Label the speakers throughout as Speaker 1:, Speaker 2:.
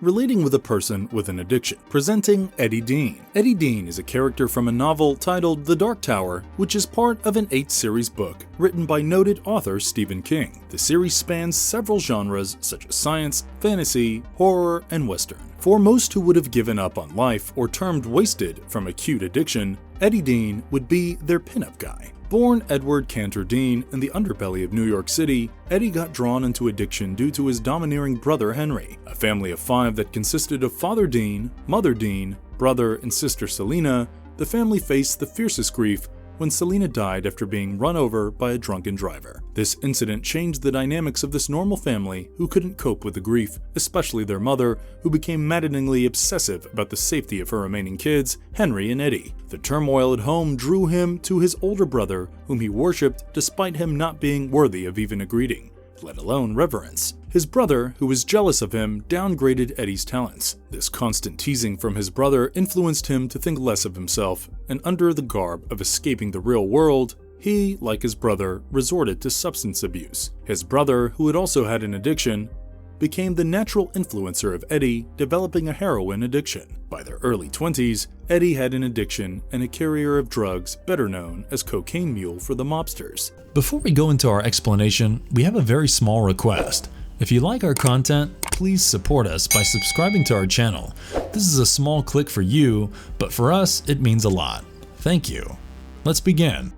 Speaker 1: relating with a person with an addiction. Presenting Eddie Dean. Eddie Dean is a character from a novel titled The Dark Tower, which is part of an 8-series book written by noted author Stephen King. The series spans several genres such as science, fantasy, horror, and western. For most who would have given up on life or termed wasted from acute addiction, Eddie Dean would be their pinup guy. Born Edward Cantor Dean in the underbelly of New York City, Eddie got drawn into addiction due to his domineering brother Henry. A family of 5 that consisted of Father Dean, Mother Dean, brother and sister Selena, the family faced the fiercest grief when Selena died after being run over by a drunken driver. This incident changed the dynamics of this normal family who couldn't cope with the grief, especially their mother, who became maddeningly obsessive about the safety of her remaining kids, Henry and Eddie. The turmoil at home drew him to his older brother, whom he worshipped despite him not being worthy of even a greeting, let alone reverence. His brother, who was jealous of him, downgraded Eddie's talents. This constant teasing from his brother influenced him to think less of himself, and under the garb of escaping the real world, he, like his brother, resorted to substance abuse. His brother, who had also had an addiction, became the natural influencer of Eddie, developing a heroin addiction. By their early 20s, Eddie had an addiction and a carrier of drugs better known as Cocaine Mule for the mobsters.
Speaker 2: Before we go into our explanation, we have a very small request. If you like our content, please support us by subscribing to our channel. This is a small click for you, but for us, it means a lot. Thank you. Let's begin.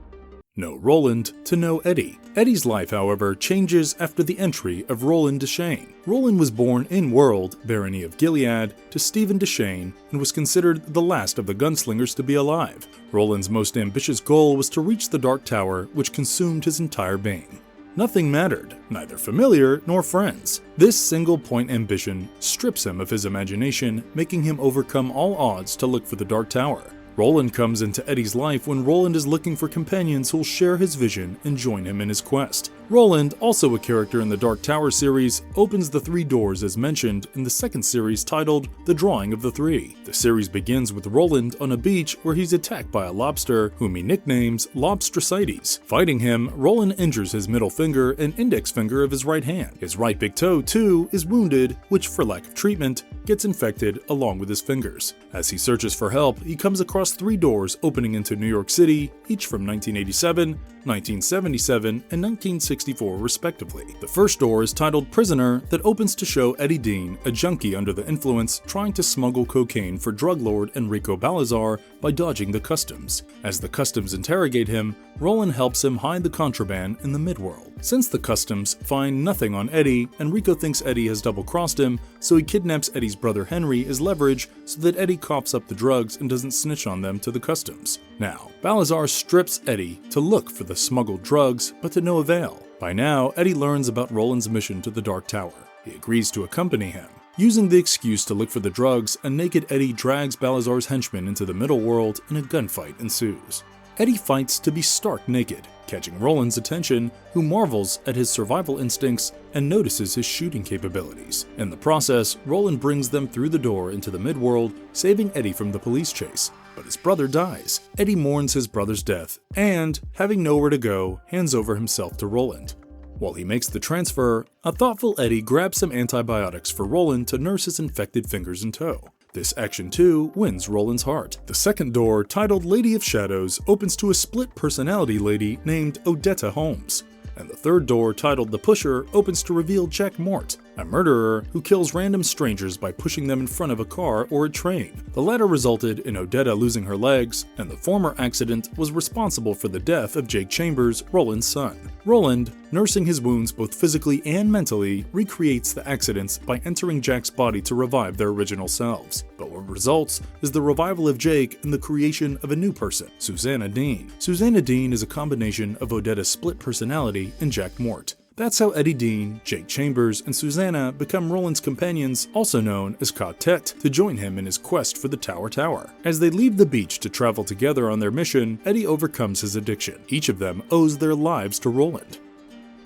Speaker 1: Know Roland to know Eddie. Eddie's life, however, changes after the entry of Roland Deschain. Roland was born in World, barony of Gilead, to Stephen Deschain and was considered the last of the gunslingers to be alive. Roland's most ambitious goal was to reach the Dark Tower, which consumed his entire being. Nothing mattered, neither familiar nor friends. This single-point ambition strips him of his imagination, making him overcome all odds to look for the Dark Tower. Roland comes into Eddie's life when Roland is looking for companions who'll share his vision and join him in his quest. Roland, also a character in the Dark Tower series, opens the 3 doors as mentioned in the second series titled The Drawing of the Three. The series begins with Roland on a beach where he's attacked by a lobster whom he nicknames Lobstricides. Fighting him, Roland injures his middle finger and index finger of his right hand. His right big toe, too, is wounded, which for lack of treatment, gets infected along with his fingers. As he searches for help, he comes across 3 doors opening into New York City, each from 1987, 1977, and 1964 respectively. The first door is titled Prisoner that opens to show Eddie Dean, a junkie under the influence, trying to smuggle cocaine for drug lord Enrico Balazar by dodging the customs. As the customs interrogate him, Roland helps him hide the contraband in the midworld. Since the customs find nothing on Eddie, Enrico thinks Eddie has double-crossed him, so he kidnaps Eddie's brother Henry as leverage so that Eddie coughs up the drugs and doesn't snitch on them to the customs. Now, Balazar strips Eddie to look for the smuggled drugs, but to no avail. By now, Eddie learns about Roland's mission to the Dark Tower. He agrees to accompany him. Using the excuse to look for the drugs, a naked Eddie drags Balazar's henchmen into the middle world and a gunfight ensues. Eddie fights to be stark naked, catching Roland's attention, who marvels at his survival instincts and notices his shooting capabilities. In the process, Roland brings them through the door into the midworld, saving Eddie from the police chase. But his brother dies. Eddie mourns his brother's death, and, having nowhere to go, hands over himself to Roland. While he makes the transfer, a thoughtful Eddie grabs some antibiotics for Roland to nurse his infected fingers and toe. This action too wins Roland's heart. The second door, titled Lady of Shadows, opens to a split personality lady named Odetta Holmes. And the third door, titled The Pusher, opens to reveal Jack Mort, a murderer who kills random strangers by pushing them in front of a car or a train. The latter resulted in Odetta losing her legs, and the former accident was responsible for the death of Jake Chambers, Roland's son. Roland, nursing his wounds both physically and mentally, recreates the accidents by entering Jack's body to revive their original selves. But what results is the revival of Jake and the creation of a new person, Susanna Dean. Susanna Dean is a combination of Odetta's split personality and Jack Mort. That's how Eddie Dean, Jake Chambers, and Susanna become Roland's companions, also known as Ka-tet, to join him in his quest for the Tower. As they leave the beach to travel together on their mission, Eddie overcomes his addiction. Each of them owes their lives to Roland.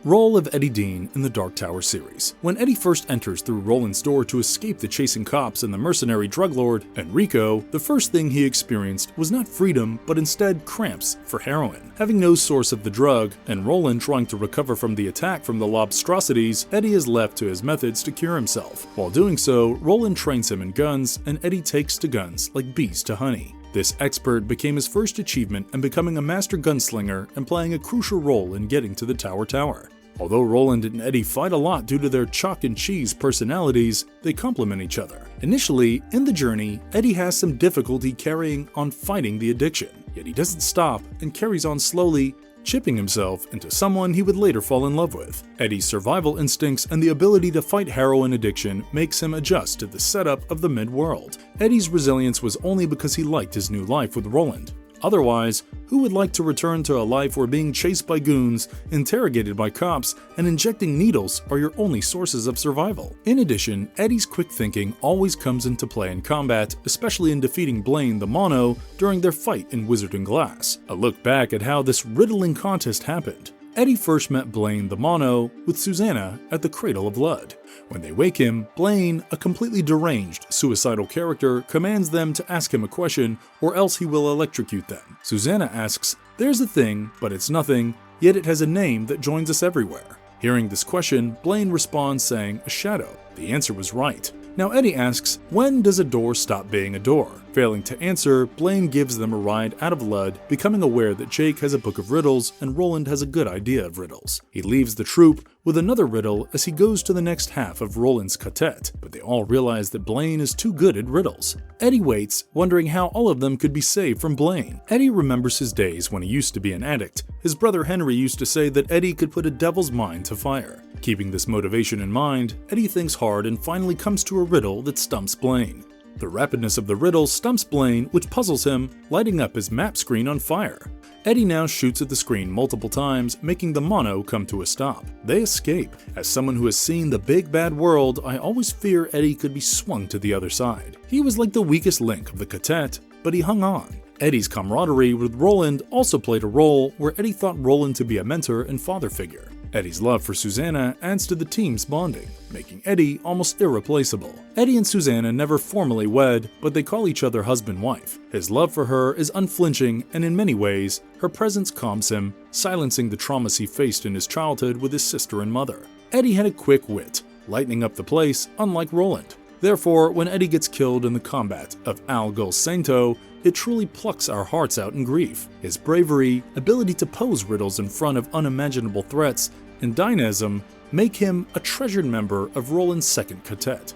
Speaker 1: Role of Eddie Dean in the Dark Tower series. When Eddie first enters through Roland's door to escape the chasing cops and the mercenary drug lord, Enrico, the first thing he experienced was not freedom, but instead cramps for heroin. Having no source of the drug, and Roland trying to recover from the attack from the lobstrosities, Eddie is left to his methods to cure himself. While doing so, Roland trains him in guns, and Eddie takes to guns like bees to honey. This expert became his first achievement in becoming a master gunslinger and playing a crucial role in getting to the Tower. Although Roland and Eddie fight a lot due to their chalk and cheese personalities, they complement each other. Initially, in the journey, Eddie has some difficulty carrying on fighting the addiction, yet he doesn't stop and carries on slowly, chipping himself into someone he would later fall in love with. Eddie's survival instincts and the ability to fight heroin addiction makes him adjust to the setup of the mid-world. Eddie's resilience was only because he liked his new life with Roland. Otherwise, who would like to return to a life where being chased by goons, interrogated by cops, and injecting needles are your only sources of survival? In addition, Eddie's quick thinking always comes into play in combat, especially in defeating Blaine the Mono during their fight in Wizard and Glass. A look back at how this riddling contest happened. Eddie first met Blaine the Mono with Susanna at the Cradle of Blood. When they wake him, Blaine, a completely deranged, suicidal character, commands them to ask him a question or else he will electrocute them. Susanna asks, "There's a thing, but it's nothing, yet it has a name that joins us everywhere." Hearing this question, Blaine responds saying, "A shadow." The answer was right. Now Eddie asks, when does a door stop being a door? Failing to answer, Blaine gives them a ride out of Lud, becoming aware that Jake has a book of riddles and Roland has a good idea of riddles. He leaves the troupe with another riddle as he goes to the next half of Roland's Ka-tet, but they all realize that Blaine is too good at riddles. Eddie waits, wondering how all of them could be saved from Blaine. Eddie remembers his days when he used to be an addict. His brother Henry used to say that Eddie could put a devil's mind to fire. Keeping this motivation in mind, Eddie thinks hard and finally comes to a riddle that stumps Blaine. The rapidness of the riddle stumps Blaine, which puzzles him, lighting up his map screen on fire. Eddie now shoots at the screen multiple times, making the mono come to a stop. They escape. As someone who has seen the big bad world, I always fear Eddie could be swung to the other side. He was like the weakest link of the Ka-tet, but he hung on. Eddie's camaraderie with Roland also played a role where Eddie thought Roland to be a mentor and father figure. Eddie's love for Susanna adds to the team's bonding, making Eddie almost irreplaceable. Eddie and Susanna never formally wed, but they call each other husband-wife. His love for her is unflinching, and in many ways, her presence calms him, silencing the traumas he faced in his childhood with his sister and mother. Eddie had a quick wit, lightening up the place, unlike Roland. Therefore, when Eddie gets killed in the combat of Al Golsanto, it truly plucks our hearts out in grief. His bravery, ability to pose riddles in front of unimaginable threats, and dynamism make him a treasured member of Roland's second Ka-tet.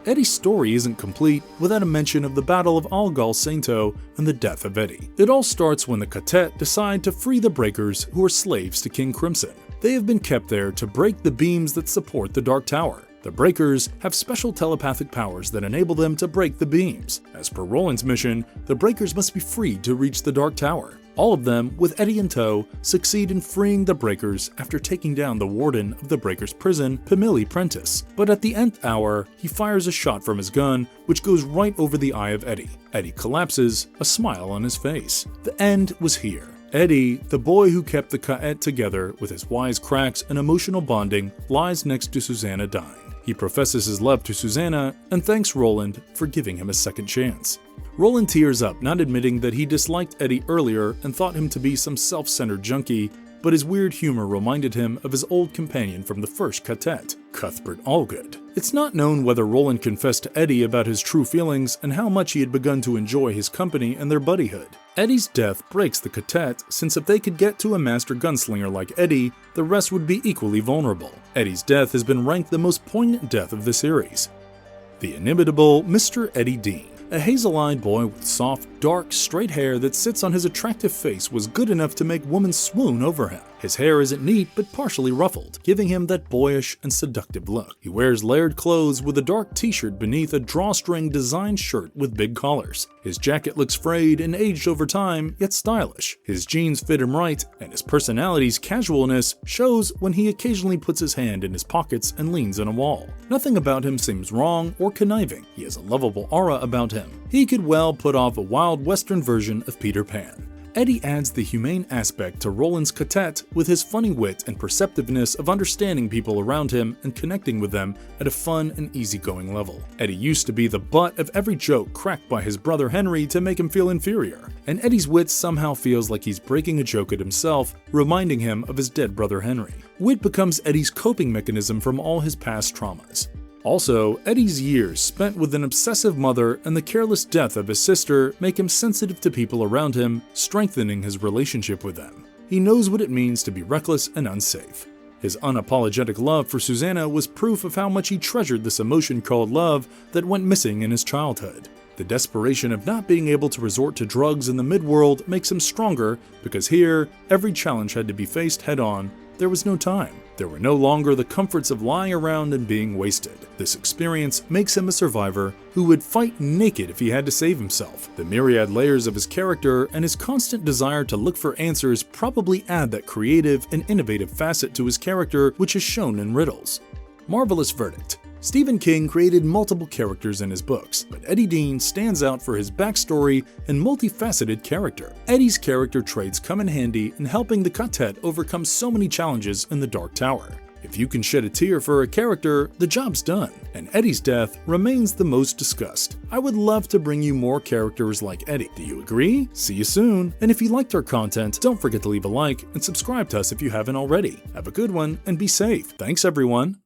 Speaker 1: Eddie's story isn't complete without a mention of the Battle of Al Golsanto and the death of Eddie. It all starts when the Ka-tet decide to free the Breakers, who are slaves to King Crimson. They have been kept there to break the beams that support the Dark Tower. The Breakers have special telepathic powers that enable them to break the beams. As per Roland's mission, the Breakers must be freed to reach the Dark Tower. All of them, with Eddie in tow, succeed in freeing the Breakers after taking down the warden of the Breakers' prison, Pimili Prentice. But at the nth hour, he fires a shot from his gun, which goes right over the eye of Eddie. Eddie collapses, a smile on his face. The end was here. Eddie, the boy who kept the Ka-tet together with his wise cracks and emotional bonding, lies next to Susanna dying. He professes his love to Susanna and thanks Roland for giving him a second chance. Roland tears up, not admitting that he disliked Eddie earlier and thought him to be some self-centered junkie, but his weird humor reminded him of his old companion from the first Ka-tet, Cuthbert Allgood. It's not known whether Roland confessed to Eddie about his true feelings and how much he had begun to enjoy his company and their buddyhood. Eddie's death breaks the Ka-tet, since if they could get to a master gunslinger like Eddie, the rest would be equally vulnerable. Eddie's death has been ranked the most poignant death of the series. The inimitable Mr. Eddie Dean. A hazel-eyed boy with soft, dark, straight hair that sits on his attractive face was good enough to make women swoon over him. His hair isn't neat but partially ruffled, giving him that boyish and seductive look. He wears layered clothes with a dark t-shirt beneath a drawstring designed shirt with big collars. His jacket looks frayed and aged over time, yet stylish. His jeans fit him right, and his personality's casualness shows when he occasionally puts his hand in his pockets and leans on a wall. Nothing about him seems wrong or conniving. He has a lovable aura about him. He could well put off a wild western version of Peter Pan. Eddie adds the humane aspect to Roland's Ka-tet with his funny wit and perceptiveness of understanding people around him and connecting with them at a fun and easygoing level. Eddie used to be the butt of every joke cracked by his brother Henry to make him feel inferior, and Eddie's wit somehow feels like he's breaking a joke at himself, reminding him of his dead brother Henry. Wit becomes Eddie's coping mechanism from all his past traumas. Also, Eddie's years spent with an obsessive mother and the careless death of his sister make him sensitive to people around him, strengthening his relationship with them. He knows what it means to be reckless and unsafe. His unapologetic love for Susanna was proof of how much he treasured this emotion called love that went missing in his childhood. The desperation of not being able to resort to drugs in the midworld makes him stronger because here, every challenge had to be faced head-on. There was no time. There were no longer the comforts of lying around and being wasted. This experience makes him a survivor who would fight naked if he had to save himself. The myriad layers of his character and his constant desire to look for answers probably add that creative and innovative facet to his character, which is shown in riddles. Marvelous verdict. Stephen King created multiple characters in his books, but Eddie Dean stands out for his backstory and multifaceted character. Eddie's character traits come in handy in helping the Ka-tet overcome so many challenges in the Dark Tower. If you can shed a tear for a character, the job's done, and Eddie's death remains the most discussed. I would love to bring you more characters like Eddie. Do you agree? See you soon! And if you liked our content, don't forget to leave a like and subscribe to us if you haven't already. Have a good one and be safe. Thanks everyone!